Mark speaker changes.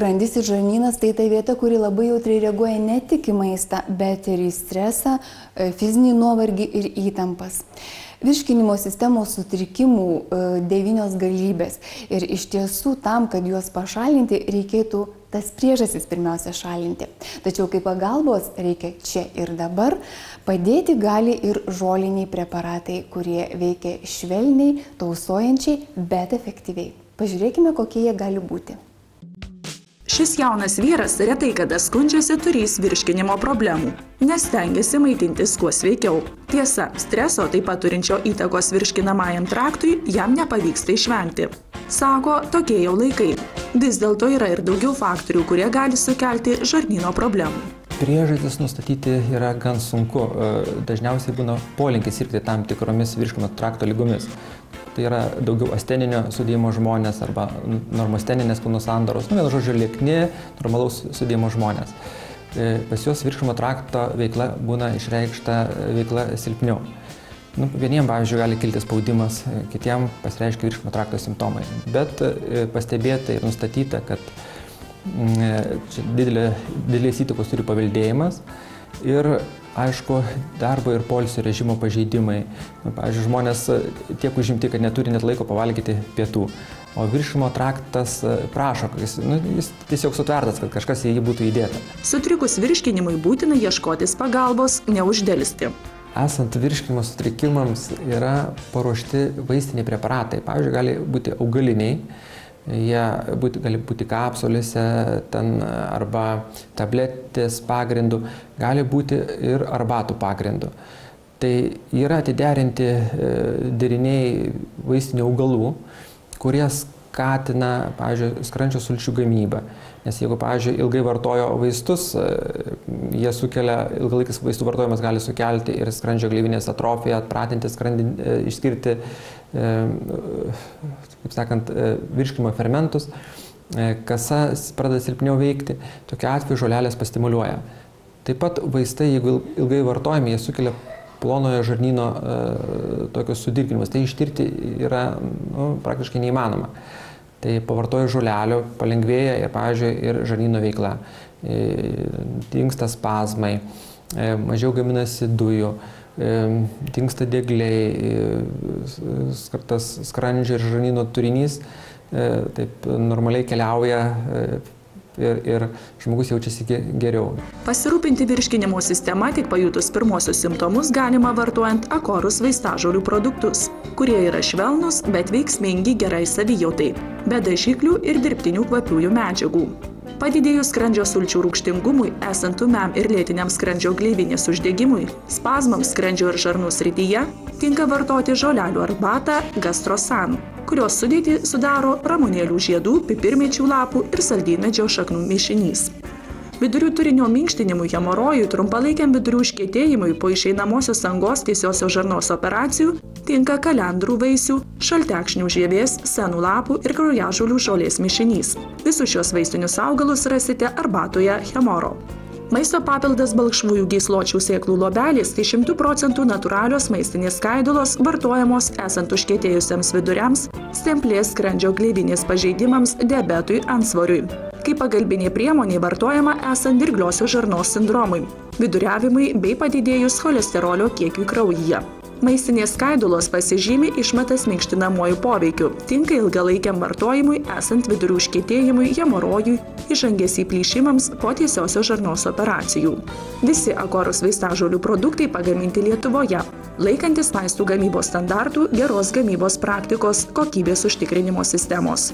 Speaker 1: Skrandis ir žarnynas tai ta vieta, kuri labai jautriai reaguoja ne tik į maistą, bet ir į stresą, fizinį nuovargį ir įtampas. Virškinimo sistemos sutrikimų 9 galybės ir iš tiesų tam, kad juos pašalinti, reikėtų tas priežastis pirmiausia šalinti. Tačiau kaip pagalbos reikia čia ir dabar, padėti gali ir žoliniai preparatai, kurie veikia švelniai, tausojančiai, bet efektyviai. Pažiūrėkime, kokie jie gali būti.
Speaker 2: Šis jaunas vyras retai kada skundžiasi turės virškinimo problemų, nes stengiasi maitintis kuo sveikiau. Tiesa, streso taip pat turinčio įtakos virškinamajam traktui jam nepavyksta išvengti. Sako, tokie jau laikai. Vis dėlto yra ir daugiau faktorių, kurie gali sukelti žarnyno problemų.
Speaker 3: Priežastis nustatyti yra gan sunku. Dažniausiai būna polinkis sirgti tam tikromis virškinimo trakto lygomis. Tai yra daugiau asteninio sudėjimo žmonės arba normosteninės kūno sandaros, vienu žodžiu, liekni, normalaus sudėjimo žmonės. Pas juos virškinimo trakto veikla būna išreikšta veikla silpniau. Vieniems, pavyzdžiui, gali kilti spaudimas, kitiems pasireiškia virškinimo trakto simptomai. Bet pastebėta ir nustatyta, kad didelės įtakos turi paveldėjimas ir, aišku, darbo ir poilsio režimo pažeidimai. Pavyzdžiui, žmonės tiek užimti, kad neturi net laiko pavalgyti pietų. O virškinimo traktas prašo, jis tiesiog sutvertas, kad kažkas į jį būtų įdėta.
Speaker 2: Sutrikus virškinimui būtina ieškotis pagalbos, neuždelsti.
Speaker 3: Esant virškinimo sutrikimams yra paruošti vaistiniai preparatai. Pavyzdžiui, gali būti augaliniai. Jie gali būti kapsulėse arba tabletės pagrindu, gali būti ir arbatų pagrindu. Tai yra atiderinti deriniai vaistinių augalų, kurie skatina, pavyzdžiui, skrandžio sulčių gamybą. Nes jeigu, pavyzdžiui, ilgai vartojo vaistus, jie sukelia, ilgalaikis vaistų vartojimas gali sukelti ir skrandžio gleivinės atrofiją, atpratinti skrandį, išskirti, kaip sakant, virškinimo fermentus, kasa pradeda silpniau veikti, tokiu atveju žolelės pastimuliuoja. Taip pat vaistai, jeigu ilgai vartojami, jie sukelia plonojo žarnyno tokius sudirginimus, tai ištirti yra praktiškai neįmanoma. Tai pavartojus žolelių palengvėja ir, pavyzdžiui, ir žarnyno veikla, dingsta spazmai, mažiau gaminasi dujų, dingsta diegliai, tas skrandžio ir žarnyno turinys taip normaliai keliauja ir žmogus jaučiasi geriau.
Speaker 2: Pasirūpinti virškinimo sistema tik pajutus pirmosius simptomus galima vartojant Akorus vaistažolių produktus, kurie yra švelnus, bet veiksmingi gerai savijautai, be dažiklių ir dirbtinių kvapiųjų medžiagų. Padidėjus skrandžio sulčių rūgštingumui, esant ūmiam ir lėtiniam skrandžio gleivinės uždegimui, spazmams skrandžio ir žarnų srityje, tinka vartoti žolelių arbatą Gastrosan, kurios sudėtį sudaro ramunėlių žiedų, pipirmėčių lapų ir saldymedžio šaknų mišinys. Vidurių turinio minkštinimui, hemorojui, trumpalaikiam vidurių užkietėjimui po išeinamosios angos tiesiosios žarnos operacijų tinka kalendrų vaisių, šaltekšnių žievės, senų lapų ir kraujažolių žolės mišinys. Visus šios vaistinius augalus rasite arbatoje Hemoro. Maisto papildas balkšvųjų gysločių sėklų luobelės tai 100% natūralios maistinės skaidulos vartojamos esant užkietėjusiems viduriams, stemplės skrandžio gleivinės pažeidimams, diabetui, antsvoriui. Kaip pagalbinė priemonė vartojama esant dirgliosios žarnos sindromui, viduriavimui bei padidėjus cholesterolio kiekiui kraujyje. Maistinės skaidulos pasižymi išmatas minkštinamuoju poveikiu, tinka ilgalaikiam vartojimui esant vidurių užkietėjimui, hemorojui, išangės įplyšimams po tiesiosios žarnos operacijų. Visi Akorus vaistažolių produktai pagaminti Lietuvoje, laikantis vaistų gamybos standartų, geros gamybos praktikos, kokybės užtikrinimo sistemos.